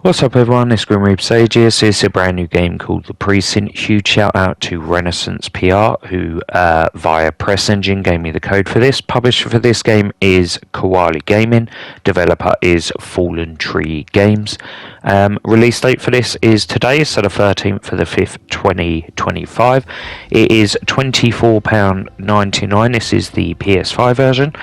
What's up everyone, it's Grim Reaper Sage here. So it's a brand new game called The Precinct. Huge shout out to Renaissance PR who via Press Engine gave me the code for this. Publisher for this game is Kwalee Gaming. Developer is Fallen Tree Games. Release date for this is today, so the 13th of the 5th 2025. It is £24.99. This is the PS5 version.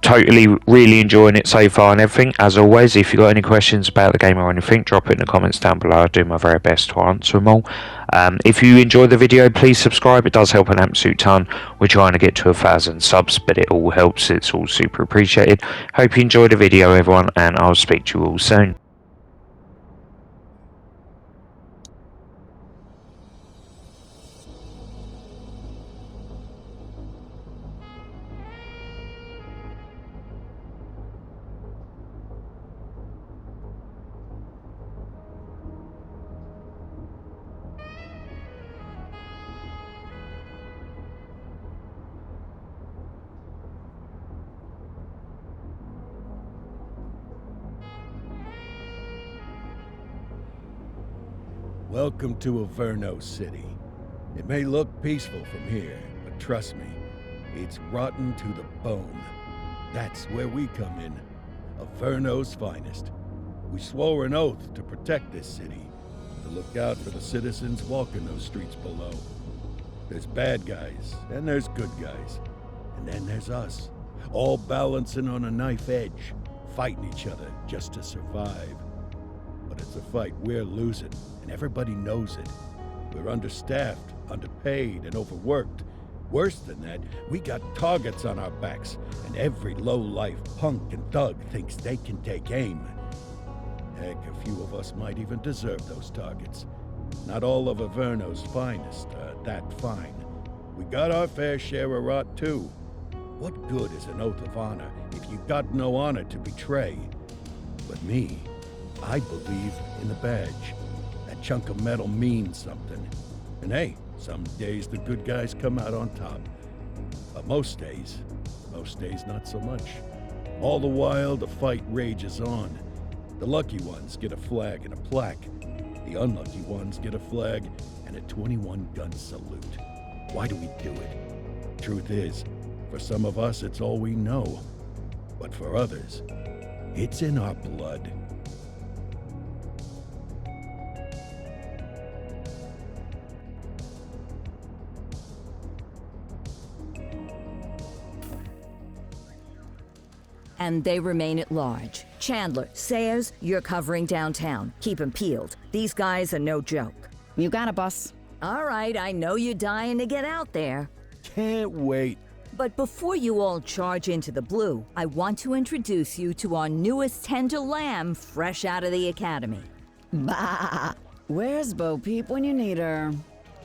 Totally really enjoying it so far and everything. As always, if you've got any questions about the game or anything, drop it in the comments down below. I'll do my very best to answer them all. If you enjoyed the video, please subscribe. It does help an absolute ton. We're trying to get to 1,000 subs, but it all helps. It's all super appreciated. Hope you enjoyed the video everyone, and I'll speak to you all soon. Welcome to Averno City. It may look peaceful from here, but trust me, it's rotten to the bone. That's where we come in. Averno's finest. We swore an oath to protect this city, to look out for the citizens walking those streets below. There's bad guys, and there's good guys. And then there's us, all balancing on a knife edge, fighting each other just to survive. But it's a fight we're losing, and everybody knows it. We're understaffed, underpaid, and overworked. Worse than that, we got targets on our backs, and every low-life punk and thug thinks they can take aim. Heck, a few of us might even deserve those targets. Not all of Averno's finest are that fine. We got our fair share of rot, too. What good is an oath of honor if you got no honor to betray? But me, I believe in the badge. That chunk of metal means something. And hey, some days the good guys come out on top. But most days not so much. All the while, the fight rages on. The lucky ones get a flag and a plaque. The unlucky ones get a flag and a 21-gun salute. Why do we do it? Truth is, for some of us, it's all we know. But for others, it's in our blood. And they remain at large. Chandler, Sayers, you're covering downtown. Keep 'em peeled. These guys are no joke. You got it, boss. All right, I know you're dying to get out there. Can't wait. But before you all charge into the blue, I want to introduce you to our newest tender lamb fresh out of the academy. Bah! Where's Bo Peep when you need her?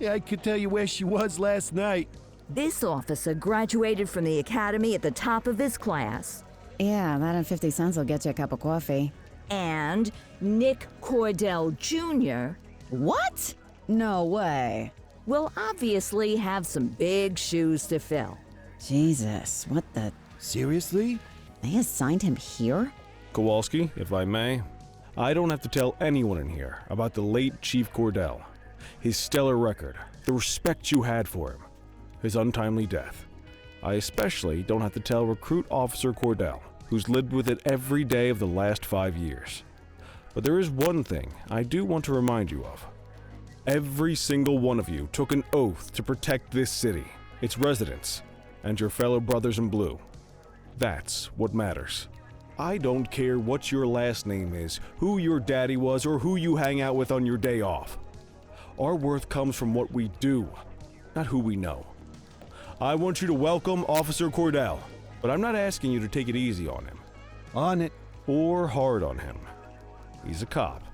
Yeah, I could tell you where she was last night. This officer graduated from the academy at the top of his class. Yeah, that and 50 cents will get you a cup of coffee. And Nick Cordell Jr. What? No way. will obviously have some big shoes to fill. Jesus, what the... Seriously? They assigned him here? Kowalski, if I may, I don't have to tell anyone in here about the late Chief Cordell, his stellar record, the respect you had for him, his untimely death. I especially don't have to tell Recruit Officer Cordell, who's lived with it every day of the last 5 years. But there is one thing I do want to remind you of. Every single one of you took an oath to protect this city, its residents, and your fellow brothers in blue. That's what matters. I don't care what your last name is, who your daddy was, or who you hang out with on your day off. Our worth comes from what we do, not who we know. I want you to welcome Officer Cordell, but I'm not asking you to take it easy on him. On it. Or hard on him. He's a cop,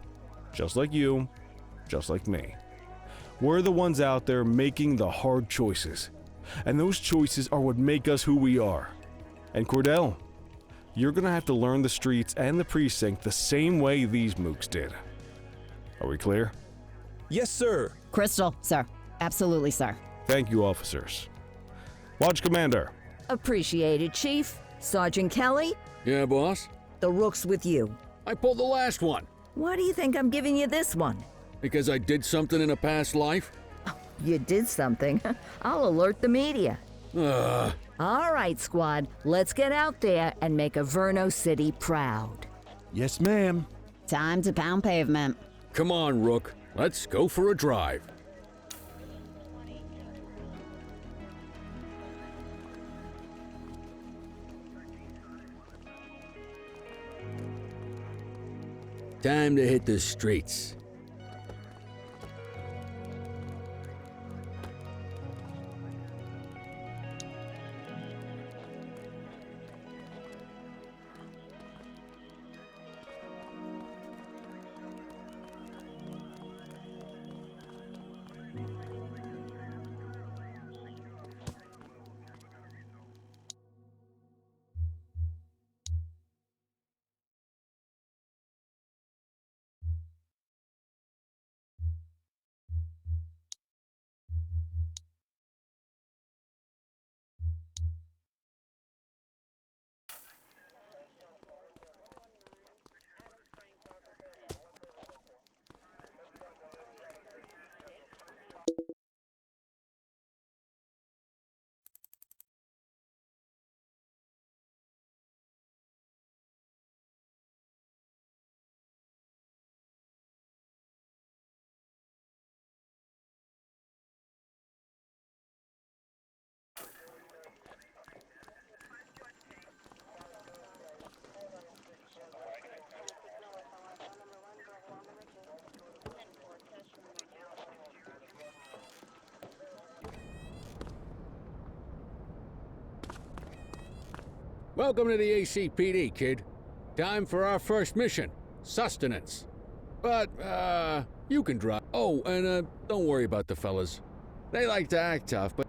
just like you, just like me. We're the ones out there making the hard choices, and those choices are what make us who we are. And Cordell, you're gonna have to learn the streets and the precinct the same way these mooks did. Are we clear? Yes, sir. Crystal, sir. Absolutely, sir. Thank you, officers. Watch Commander. Appreciated, Chief. Sergeant Kelly, Yeah, boss? the rook's with you. I pulled the last one. Why do you think I'm giving you this one? Because I did something in a past life? You did something. I'll alert the media. Ugh. All right, squad, let's get out there and make Averno City proud. Yes, ma'am. Time to pound pavement. Come on, Rook. Let's go for a drive. Time to hit the streets. Welcome to the ACPD, kid. Time for our first mission, sustenance. But, you can drive. Oh, and, don't worry about the fellas. They like to act tough, but...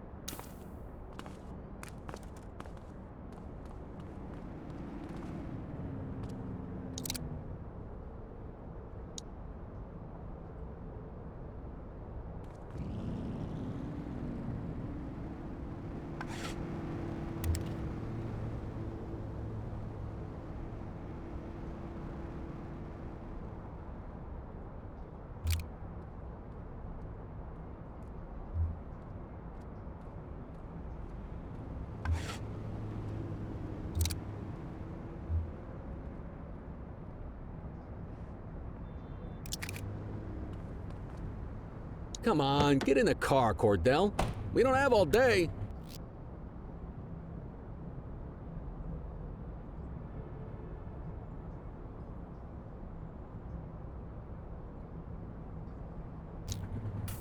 Come on, get in the car, Cordell. We don't have all day.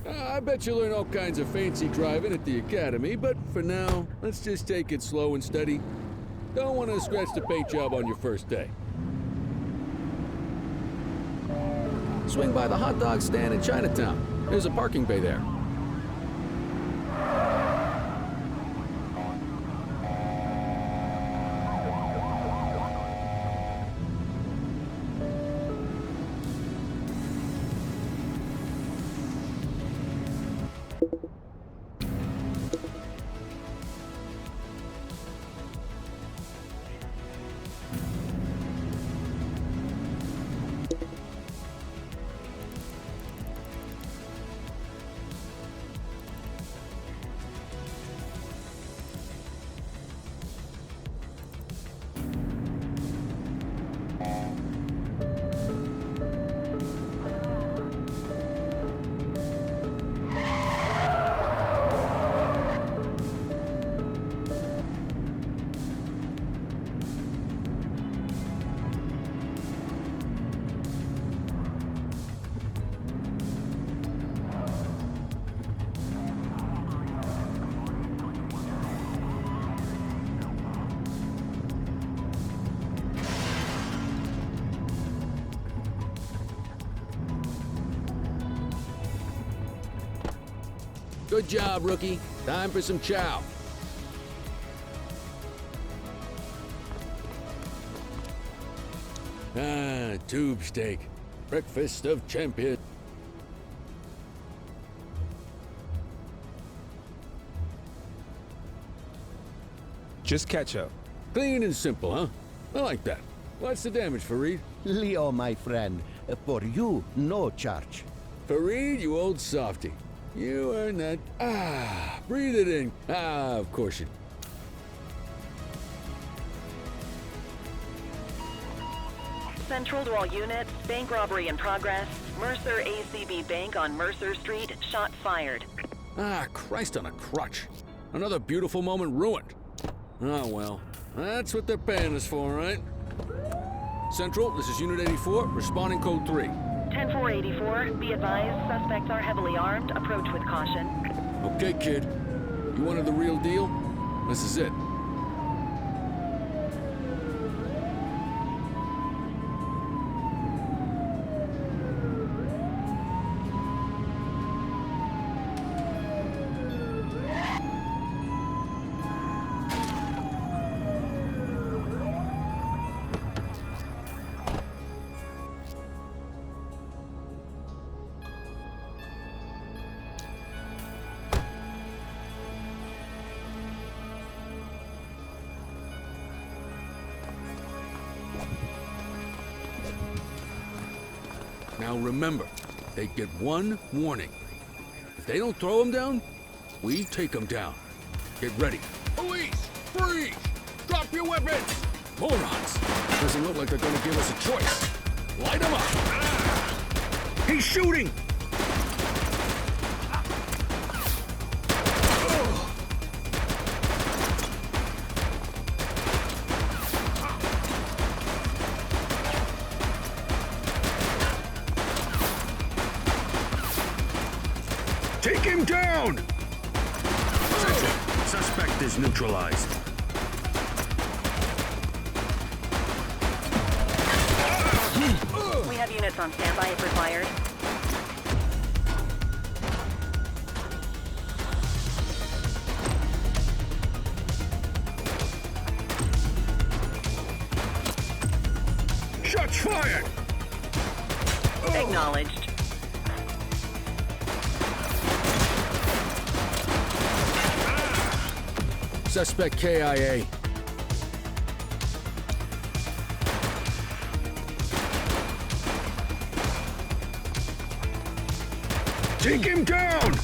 I bet you learn all kinds of fancy driving at the academy, but for now, let's just take it slow and steady. Don't want to scratch the paint job on your first day. Swing by the hot dog stand in Chinatown. There's a parking bay there. Good job, rookie. Time for some chow. Ah, tube steak. Breakfast of champions. Just ketchup. Clean and simple, huh? I like that. What's the damage, Fareed? Leo, my friend, for you, no charge. Fareed, you old softy. You earned that. Breathe it in. Of course you. Central to all units, bank robbery in progress. Mercer ACB Bank on Mercer Street, shot fired. Christ on a crutch. Another beautiful moment ruined. Oh well, that's what they're paying us for, right? Central, this is Unit 84, responding code 3. 10-484, be advised, suspects are heavily armed, approach with caution. Okay, kid. You wanted the real deal? This is it. Now remember, they get one warning. If they don't throw them down, we take them down. Get ready. Police! Freeze! Drop your weapons! Morons! Doesn't look like they're gonna give us a choice. Light them up! He's shooting! Take him down! Central, suspect is neutralized. We have units on standby if required. Shots fired! Acknowledged. Suspect KIA. Take him down!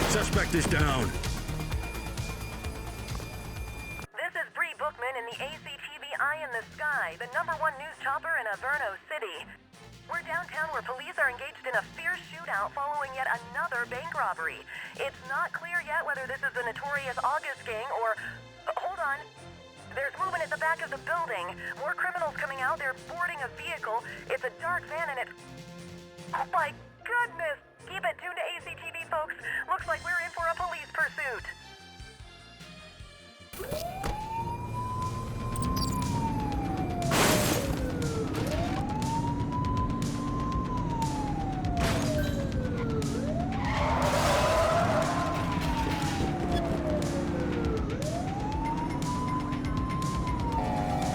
Suspect is down. This is Bree Bookman in the ACTV Eye in the Sky, the #1 news chopper in Averno City. We're downtown where police are engaged in a fierce shootout following yet another bank robbery. It's not clear yet whether this is the notorious August gang or... hold on. There's movement at the back of the building. More criminals coming out. They're boarding a vehicle. It's a dark van and it's... oh my goodness! Keep it tuned to ACTV, folks. Looks like we're in for a police pursuit.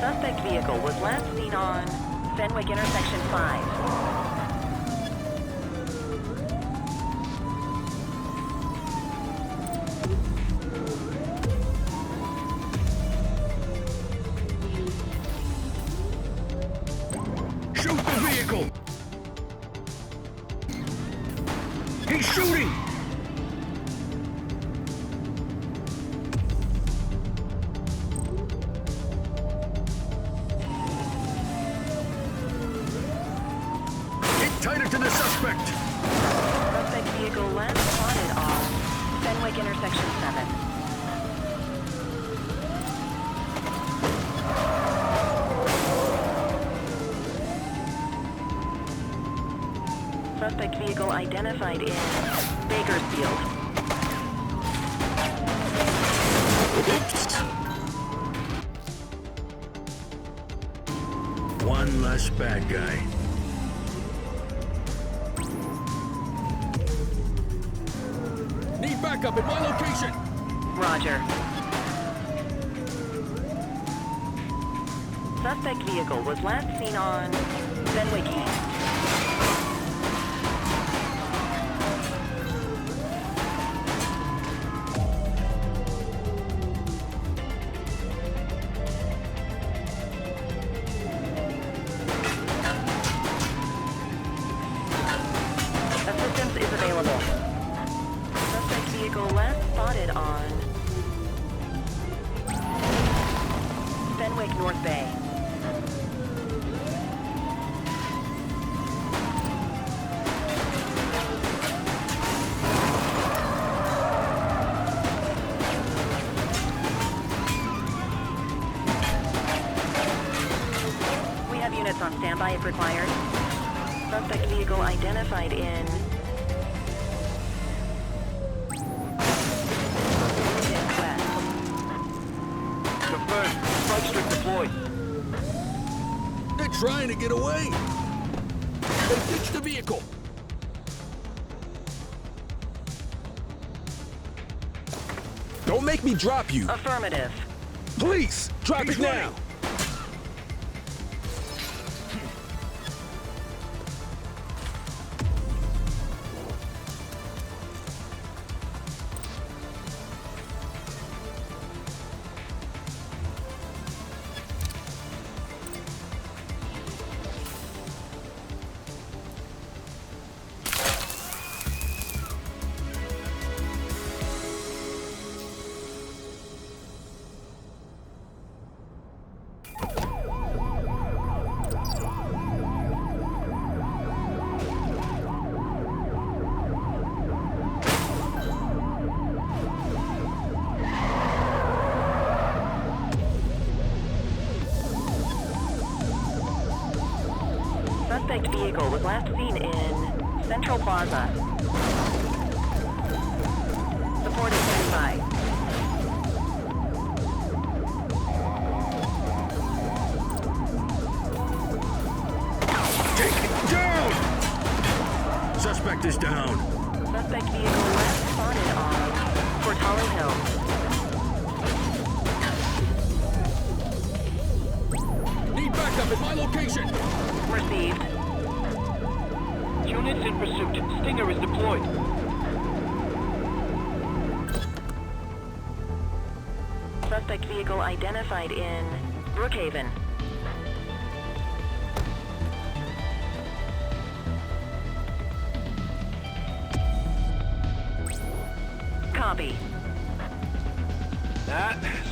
Suspect vehicle was last seen on Fenwick intersection 5. Shoot the vehicle! He's shooting! Get tighter to the suspect! Suspect vehicle last spotted on Fenwick intersection 7. Suspect vehicle identified in Bakersfield. Oops! One less bad guy. backup at my location! Roger. Suspect vehicle was last seen on Fenwick East. Assistance is available. Suspect vehicle last spotted on Fenwick North Bay. We have units on standby if required. Suspect vehicle identified in West. Confirmed. Strike strip deployed. They're trying to get away! They ditched the vehicle! Don't make me drop you! Affirmative. Police! Drop it now! Suspect vehicle was last seen in Central Plaza. Support is standby. Take it down! Suspect is down. Suspect vehicle last spotted on Portale Hill. Need backup at my location! Received. Units in pursuit. Stinger is deployed. Suspect vehicle identified in Brookhaven. Copy.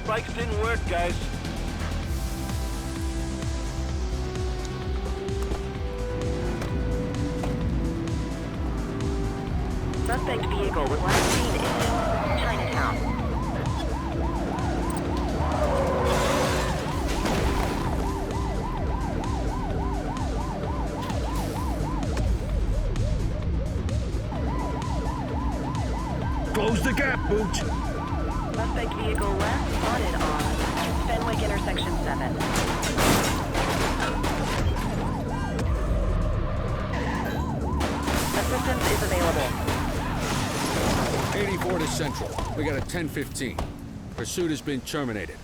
Spikes didn't work, guys. Suspect vehicle was last seen in Chinatown. Close the gap, Booch! Suspect vehicle last spotted on Fenwick Intersection 7. Assistance is available. 84 to Central. We got a 10-15. Pursuit has been terminated.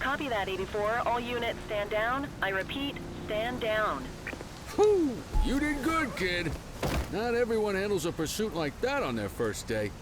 Copy that, 84. All units stand down. I repeat, stand down. Whew! You did good, kid. Not everyone handles a pursuit like that on their first day.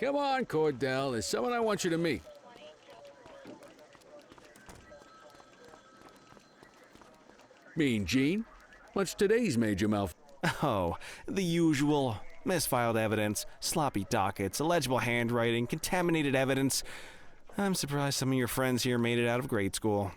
Come on, Cordell. There's someone I want you to meet. Mean Gene? What's today's major malfunction? Oh, the usual. Misfiled evidence, sloppy dockets, illegible handwriting, contaminated evidence. I'm surprised some of your friends here made it out of grade school.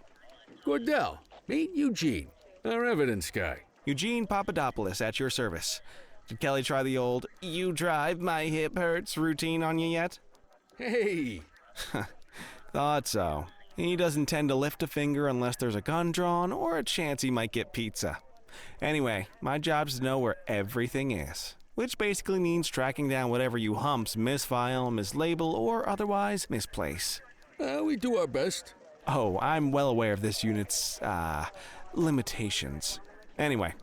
Cordell, meet Eugene, our evidence guy. Eugene Papadopoulos at your service. Did Kelly try the old "you drive, my hip hurts" routine on you yet? Hey! Thought so. He doesn't tend to lift a finger unless there's a gun drawn or a chance he might get pizza. Anyway, my job's to know where everything is, which basically means tracking down whatever you humps misfile, mislabel, or otherwise misplace. We do our best. Oh, I'm well aware of this unit's, limitations. Anyway,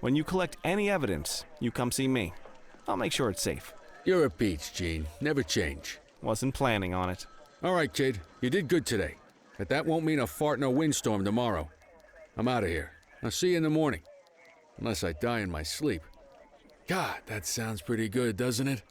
when you collect any evidence, you come see me. I'll make sure it's safe. You're a peach, Gene. Never change. Wasn't planning on it. All right, kid. You did good today. But that won't mean a fart in a windstorm tomorrow. I'm out of here. I'll see you in the morning. Unless I die in my sleep. God, that sounds pretty good, doesn't it?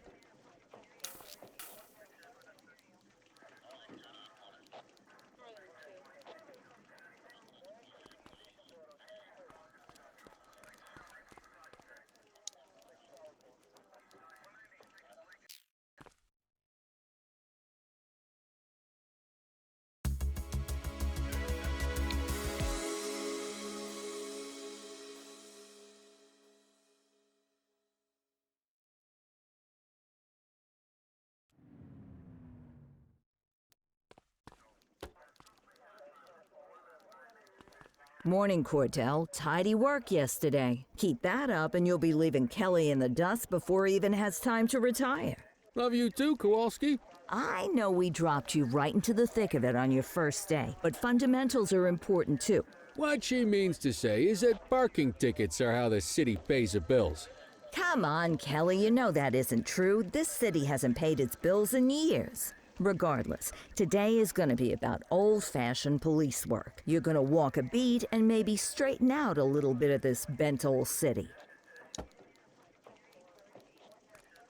Morning, Cordell. Tidy work yesterday. Keep that up and you'll be leaving Kelly in the dust before he even has time to retire. Love you too, Kowalski. I know we dropped you right into the thick of it on your first day, but fundamentals are important too. What she means to say is that parking tickets are how the city pays the bills. Come on, Kelly, you know that isn't true. This city hasn't paid its bills in years. Regardless, today is going to be about old-fashioned police work. You're going to walk a beat and maybe straighten out a little bit of this bent old city.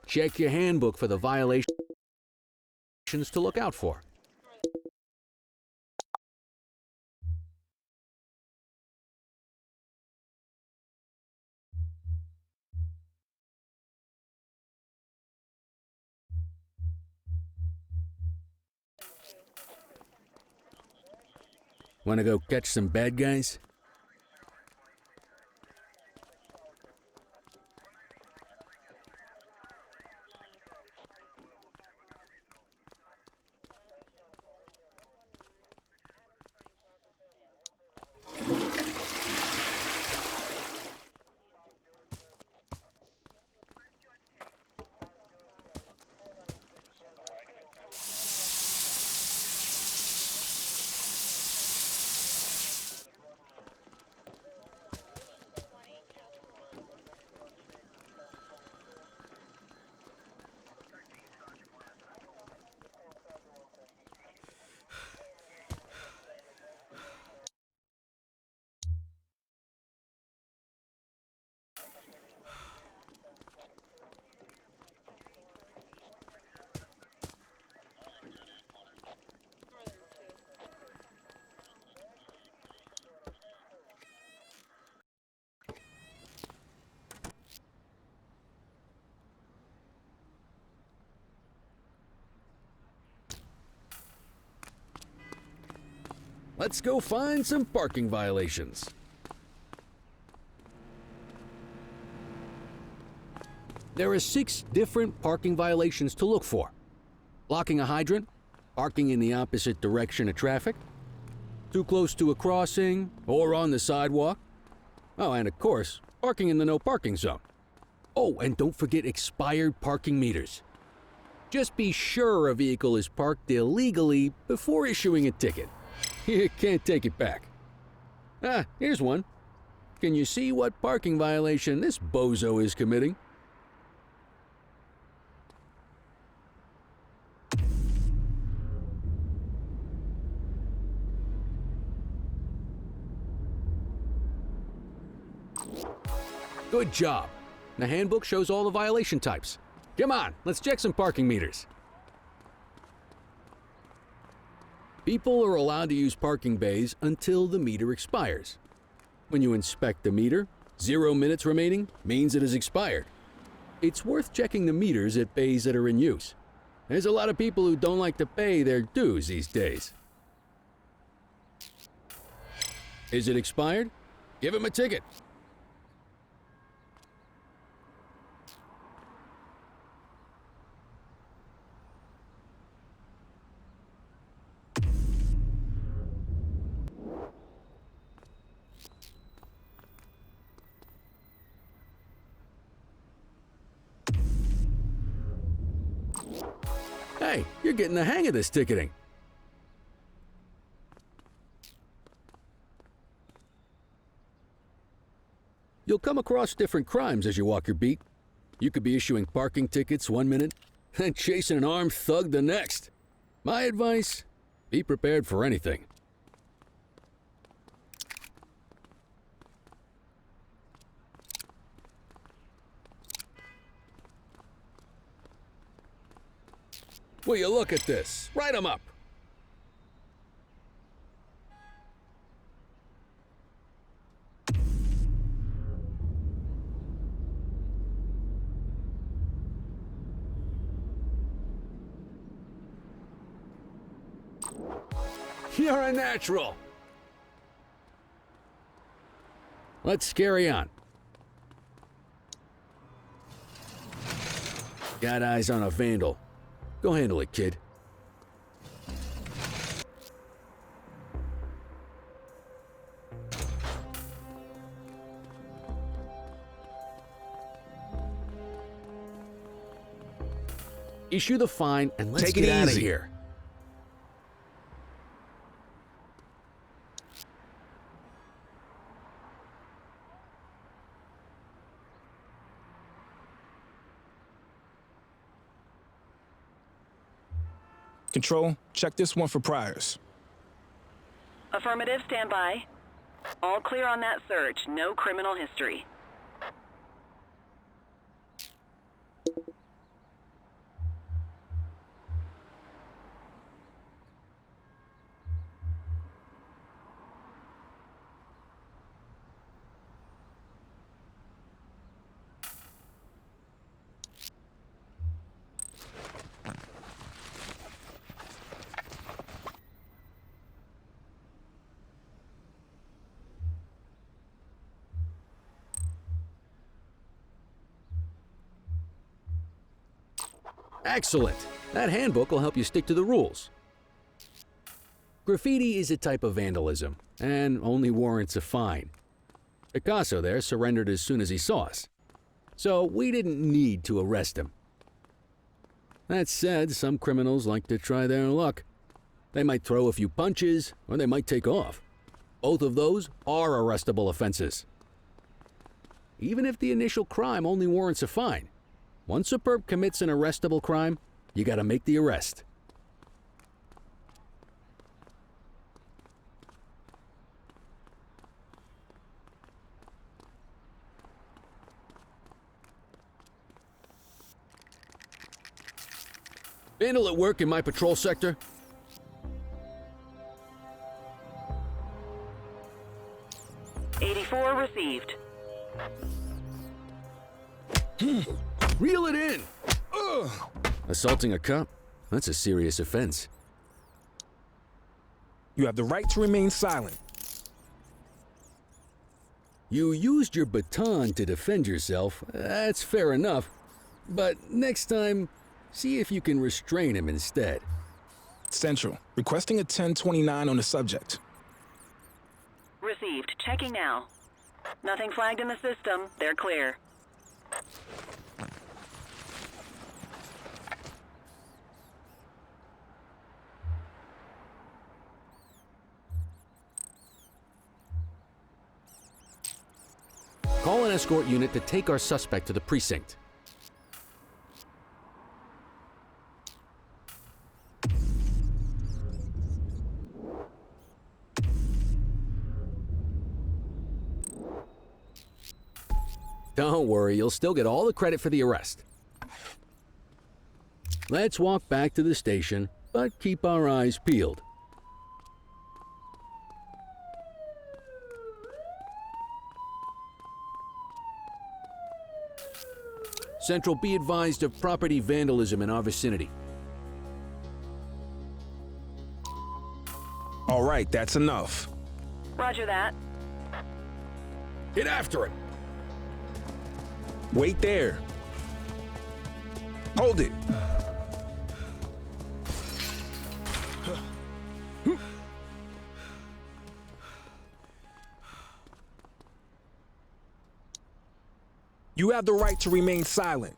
Check your handbook for the violations to look out for. Want to go catch some bad guys? Let's go find some parking violations. There are 6 different parking violations to look for. Blocking a hydrant, parking in the opposite direction of traffic, too close to a crossing or on the sidewalk. Oh, and of course, parking in the no parking zone. Oh, and don't forget expired parking meters. Just be sure a vehicle is parked illegally before issuing a ticket. You can't take it back. Ah, here's one. Can you see what parking violation this bozo is committing? Good job. The handbook shows all the violation types. Come on, let's check some parking meters. People are allowed to use parking bays until the meter expires. When you inspect the meter, 0 minutes remaining means it is expired. It's worth checking the meters at bays that are in use. There's a lot of people who don't like to pay their dues these days. Is it expired? Give him a ticket. Hey, you're getting the hang of this ticketing. You'll come across different crimes as you walk your beat. You could be issuing parking tickets 1 minute and chasing an armed thug the next. My advice, be prepared for anything. Will you look at this? Write 'em up. You're a natural. Let's carry on. Got eyes on a vandal. Go handle it, kid. Issue the fine and let's get out of here. Control, check this one for priors. Affirmative, stand by. All clear on that search. No criminal history. Excellent. That handbook will help you stick to the rules. Graffiti is a type of vandalism and only warrants a fine. Picasso there surrendered as soon as he saw us, so we didn't need to arrest him. That said, some criminals like to try their luck. They might throw a few punches or they might take off. Both of those are arrestable offenses. Even if the initial crime only warrants a fine, once a perp commits an arrestable crime, you gotta make the arrest. Vandal at work in my patrol sector? '84 received. Reel it in! Ugh. Assaulting a cop? That's a serious offense. You have the right to remain silent. You used your baton to defend yourself. That's fair enough. But next time, see if you can restrain him instead. Central, requesting a 1029 on the subject. Received. Checking now. Nothing flagged in the system. They're clear. Call an escort unit to take our suspect to the precinct. Don't worry, you'll still get all the credit for the arrest. Let's walk back to the station, but keep our eyes peeled. Central, be advised of property vandalism in our vicinity. All right, that's enough. Roger that. Get after him! Wait there. Hold it. You have the right to remain silent.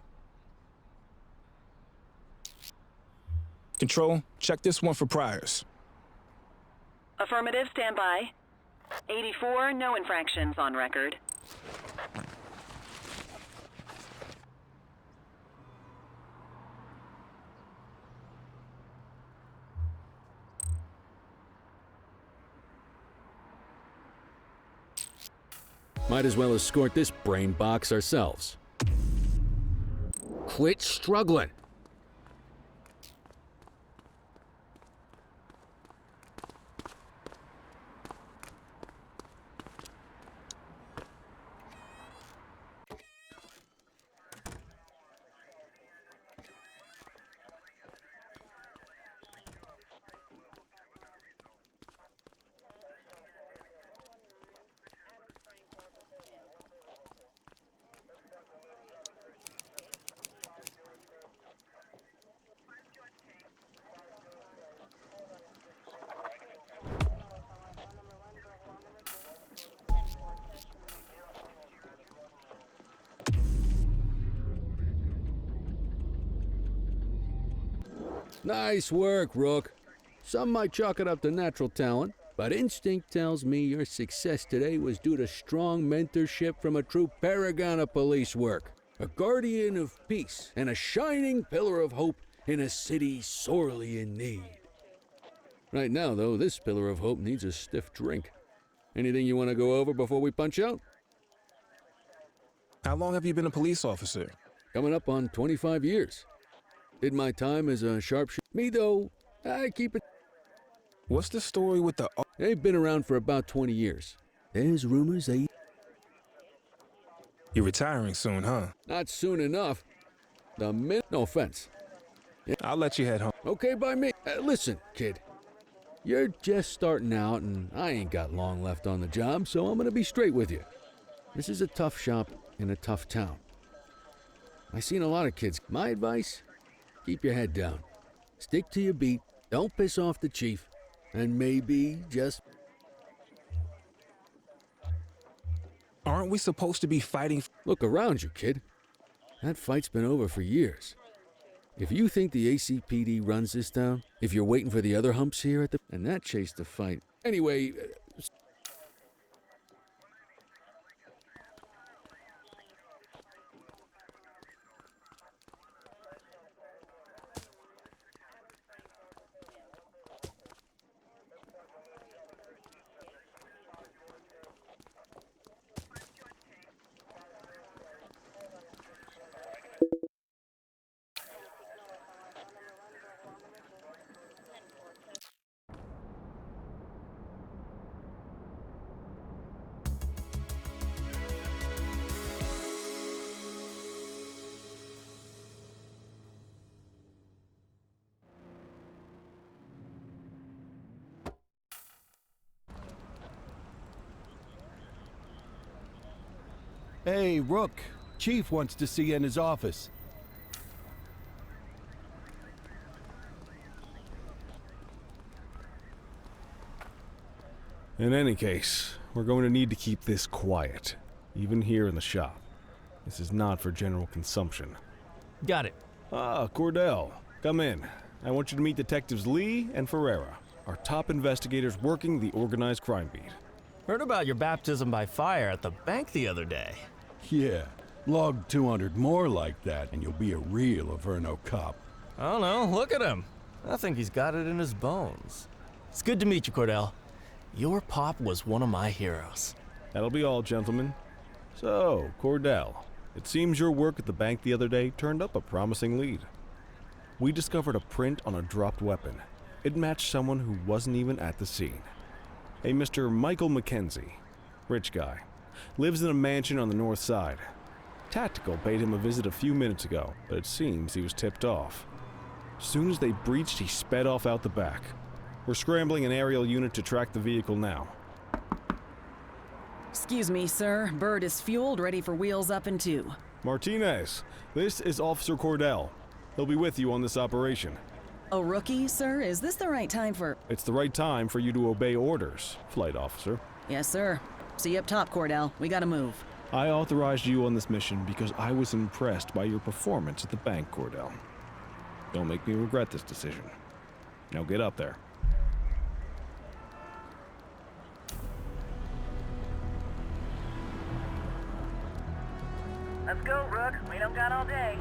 Control, check this one for priors. Affirmative, stand by. 84, no infractions on record. Might as well escort this brain box ourselves. Quit struggling. Nice work, Rook. Some might chalk it up to natural talent, but instinct tells me your success today was due to strong mentorship from a true paragon of police work, a guardian of peace, and a shining pillar of hope in a city sorely in need. Right now, though, this pillar of hope needs a stiff drink. Anything you want to go over before we punch out? How long have you been a police officer? Coming up on 25 years. Did my time as a sharpshooter. Me, though, I keep it. What's the story with the... They've been around for about 20 years. There's rumors they... You're retiring soon, huh? Not soon enough. No offense. Yeah. I'll let you head home. Okay by me. Listen, kid. You're just starting out, and I ain't got long left on the job, so I'm gonna be straight with you. This is a tough shop in a tough town. I've seen a lot of kids. My advice? Keep your head down. Stick to your beat. Don't piss off the chief. And maybe just... Aren't we supposed to be fighting? Look around you, kid. That fight's been over for years. If you think the ACPD runs this town, if you're waiting for the other humps here at the... And that chased the fight. Anyway... Hey, Rook. Chief wants to see you in his office. In any case, we're going to need to keep this quiet, even here in the shop. This is not for general consumption. Got it. Ah, Cordell, come in. I want you to meet Detectives Lee and Ferreira, our top investigators working the organized crime beat. Heard about your baptism by fire at the bank the other day. Yeah, log 200 more like that and you'll be a real Averno cop. I don't know, look at him. I think he's got it in his bones. It's good to meet you, Cordell. Your pop was one of my heroes. That'll be all, gentlemen. So, Cordell, it seems your work at the bank the other day turned up a promising lead. We discovered a print on a dropped weapon. It matched someone who wasn't even at the scene. A Mr. Michael McKenzie, rich guy, lives in a mansion on the north side. Tactical paid him a visit a few minutes ago, but it seems he was tipped off. As soon as they breached, he sped off out the back. We're scrambling an aerial unit to track the vehicle now. Excuse me, sir. Bird is fueled, ready for wheels up in 2. Martinez, this is Officer Cordell. He'll be with you on this operation. A rookie, sir? Is this the right time for... It's the right time for you to obey orders, Flight Officer. Yes, sir. See you up top, Cordell. We gotta move. I authorized you on this mission because I was impressed by your performance at the bank, Cordell. Don't make me regret this decision. Now get up there. Let's go, Rook. We don't got all day.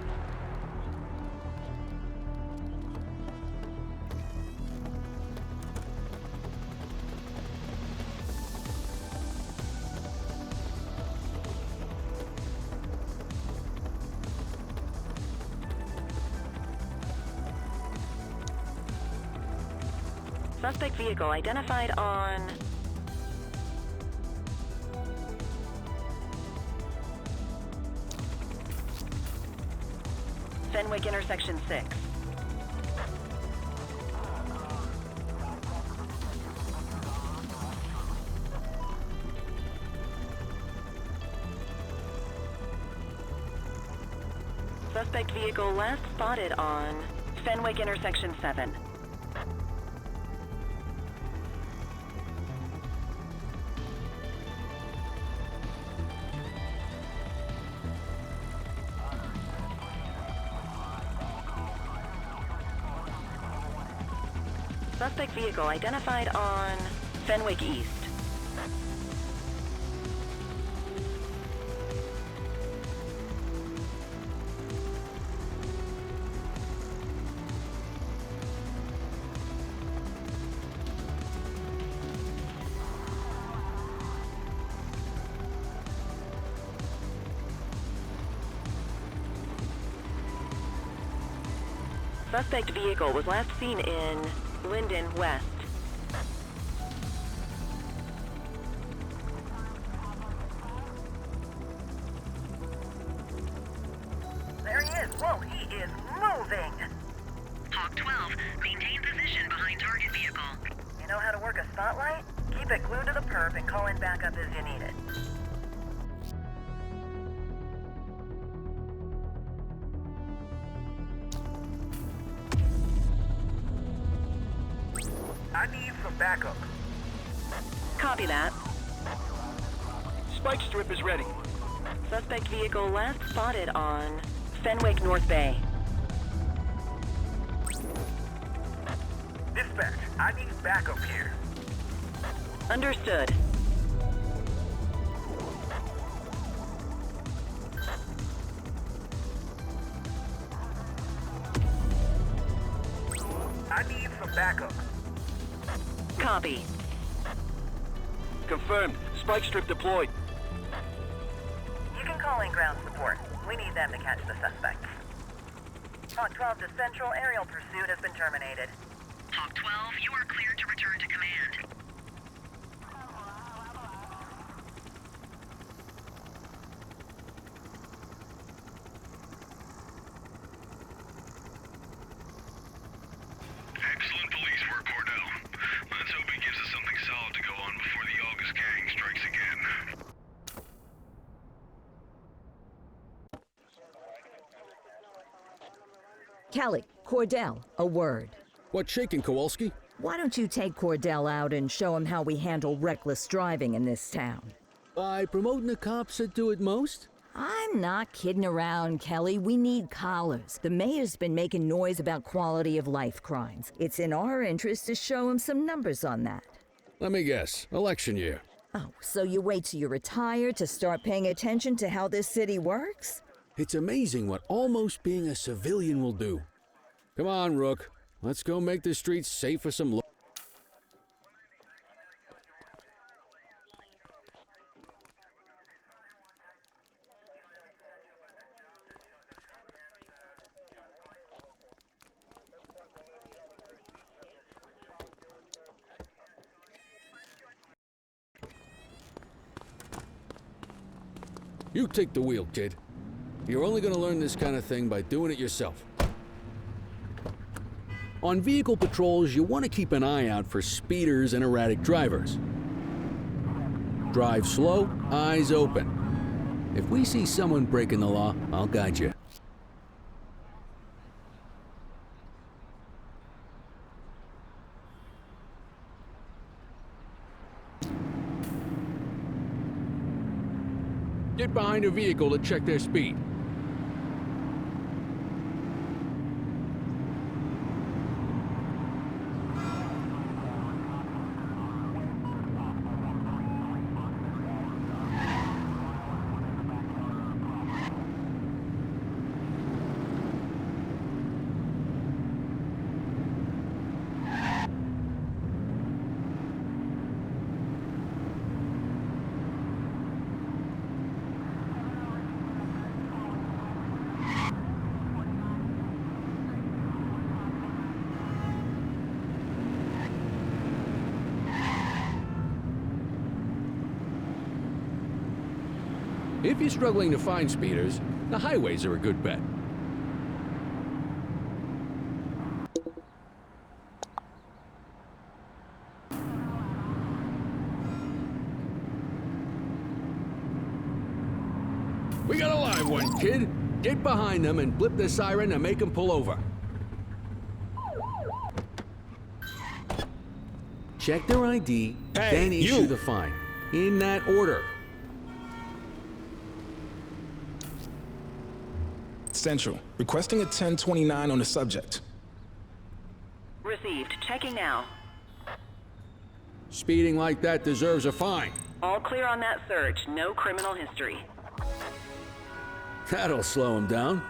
Suspect vehicle identified on... Fenwick intersection 6. Suspect vehicle last spotted on Fenwick intersection 7. Suspect vehicle identified on Fenwick East. Suspect vehicle was last seen in Linden West. There he is. Whoa, he is moving. Hawk 12, maintain position behind target vehicle. You know how to work a spotlight? Keep it glued to the perp and call in backup as you need it. I need some backup. Copy that. Spike strip is ready. Suspect vehicle last spotted on Fenwick North Bay. Dispatch, I need backup here. Understood. I need some backup. Copy. Confirmed. Spike strip deployed. You can call in ground support. We need them to catch the suspects. Hawk 12 to Central, aerial pursuit has been terminated. Hawk 12, you are cleared to return to command. Excellent police work, Cordell. Let's hope it gives us something solid to go on before the August gang strikes again. Callie, Cordell, a word. What's shaking, Kowalski? Why don't you take Cordell out and show him how we handle reckless driving in this town? By promoting the cops that do it most? I'm not kidding around, Kelly. We need collars. The mayor's been making noise about quality of life crimes. It's in our interest to show him some numbers on that. Let me guess. Election year. Oh, so you wait till you retire to start paying attention to how this city works? It's amazing what almost being a civilian will do. Come on, Rook. Let's go make the streets safe for some... You take the wheel, kid. You're only going to learn this kind of thing by doing it yourself. On vehicle patrols, you want to keep an eye out for speeders and erratic drivers. Drive slow, eyes open. If we see someone breaking the law, I'll guide you. Get behind a vehicle to check their speed. If you're struggling to find speeders, the highways are a good bet. We got a live one, kid. Get behind them and blip the siren to make them pull over. Check their ID, then issue the fine. In that order. Central, requesting a 1029 on the subject. Received. Checking now. Speeding like that deserves a fine. All clear on that search. No criminal history. That'll slow him down.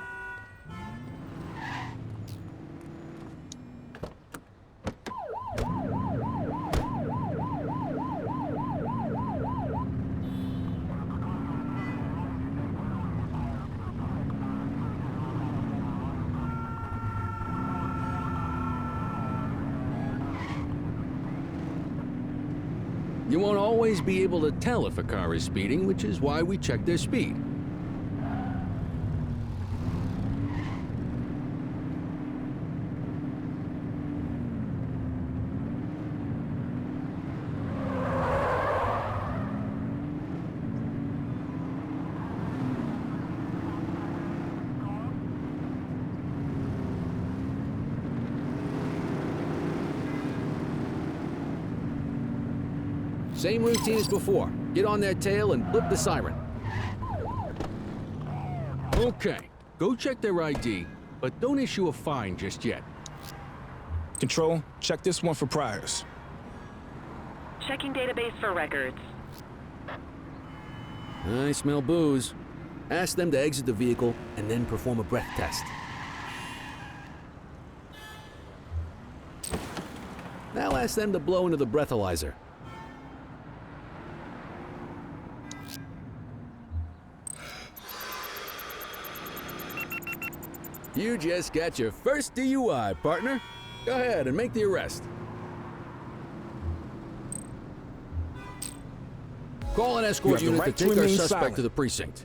You won't always be able to tell if a car is speeding, which is why we check their speed. Same routine as before. Get on their tail and blip the siren. Okay, go check their ID, but don't issue a fine just yet. Control, check this one for priors. Checking database for records. I smell booze. Ask them to exit the vehicle and then perform a breath test. Now ask them to blow into the breathalyzer. You just got your first DUI, partner. Go ahead and make the arrest. Call an escort unit to take our suspect to the precinct.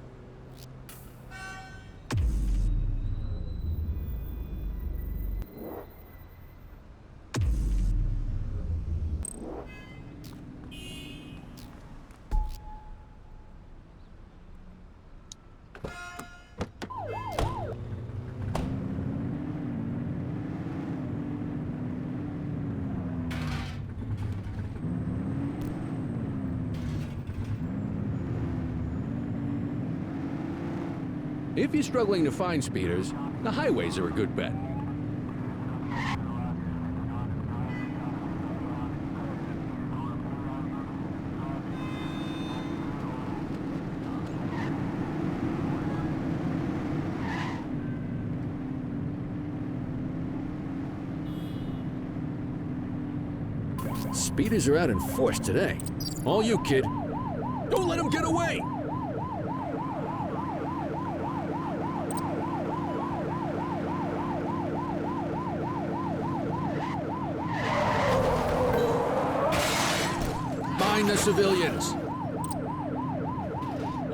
If you're struggling to find speeders, the highways are a good bet. Speeders are out in force today. All you, kid. Don't let them get away! Mind the civilians.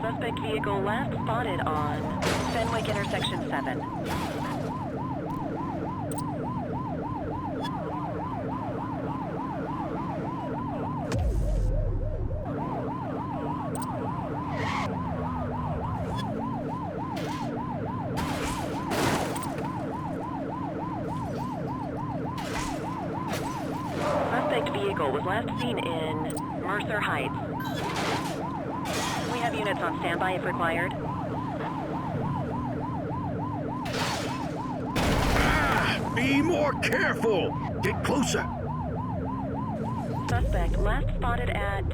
Suspect vehicle last spotted on Fenwick intersection 7. Suspect vehicle was last seen in Mercer Heights. We have units on standby if required. Be more careful! Get closer! Suspect last spotted at...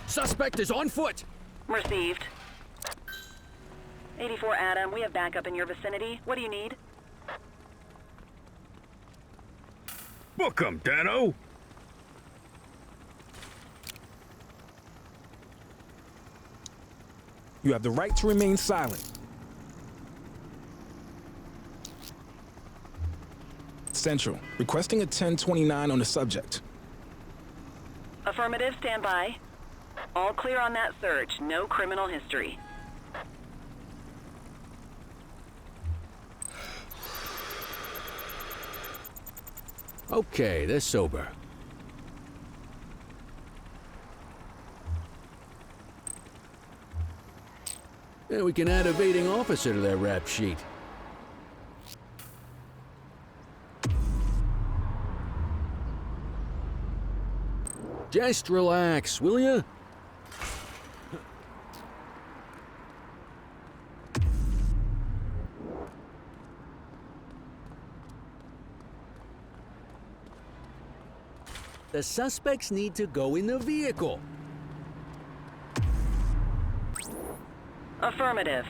Suspect is on foot! Received. 84 Adam, we have backup in your vicinity. What do you need? Book 'em, Dano! You have the right to remain silent. Central, requesting a 1029 on the subject. Affirmative, stand by. All clear on that search. No criminal history. Okay, they're sober. Yeah, we can add evading officer to that rap sheet. Just relax, will ya? The suspects need to go in the vehicle. Affirmative.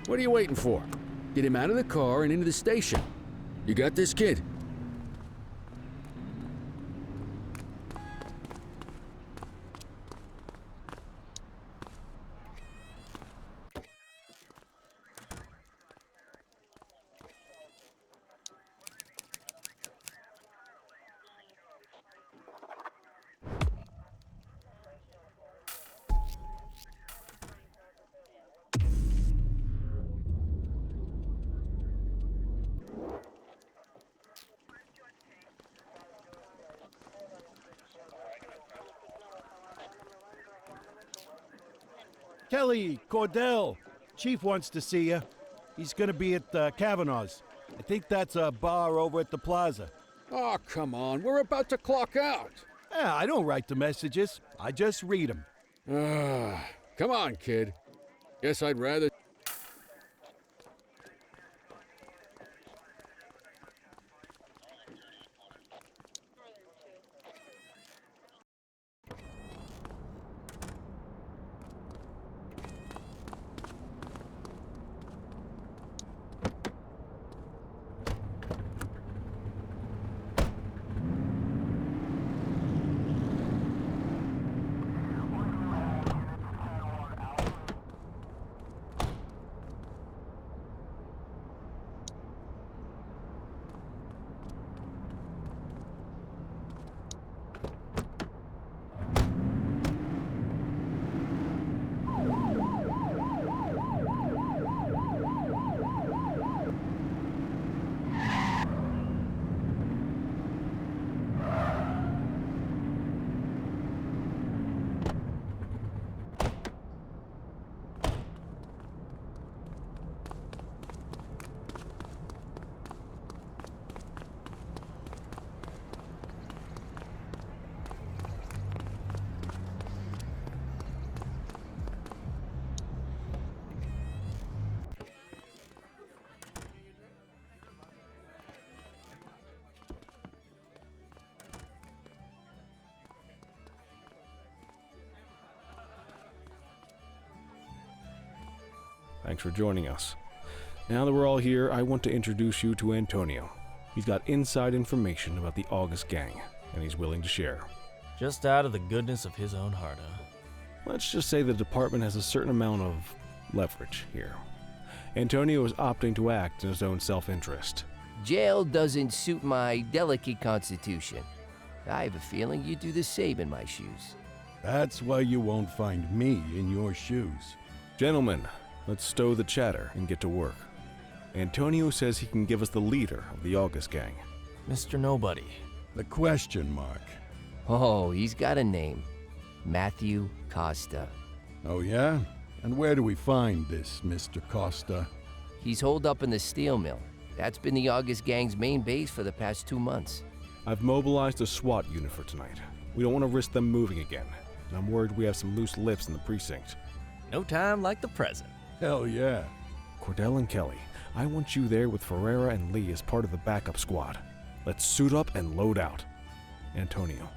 What are you waiting for? Get him out of the car and into the station. You got this, kid? Kelly, Cordell. Chief wants to see you. He's gonna be at Kavanaugh's. I think that's a bar over at the plaza. Oh, come on. We're about to clock out. Yeah, I don't write the messages. I just read them. Come on, kid. Guess I'd rather... Thanks for joining us. Now that we're all here, I want to introduce you to Antonio. He's got inside information about the August gang, and he's willing to share. Just out of the goodness of his own heart, huh? Let's just say the department has a certain amount of leverage here. Antonio is opting to act in his own self-interest. Jail doesn't suit my delicate constitution. I have a feeling you'd do the same in my shoes. That's why you won't find me in your shoes. Gentlemen, let's stow the chatter and get to work. Antonio says he can give us the leader of the August gang. Mr. Nobody. The question mark. Oh, he's got a name. Matthew Costa. Oh yeah? And where do we find this Mr. Costa? He's holed up in the steel mill. That's been the August gang's main base for the past 2 months. I've mobilized a SWAT unit for tonight. We don't want to risk them moving again, and I'm worried we have some loose lips in the precinct. No time like the present. Hell yeah. Cordell and Kelly, I want you there with Ferreira and Lee as part of the backup squad. Let's suit up and load out. Antonio,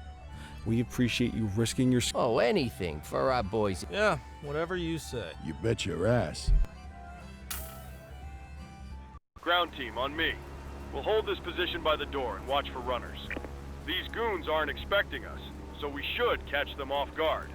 we appreciate you risking your... Oh, anything for our boys. Yeah, whatever you say. You bet your ass. Ground team, on me. We'll hold this position by the door and watch for runners. These goons aren't expecting us, so we should catch them off guard.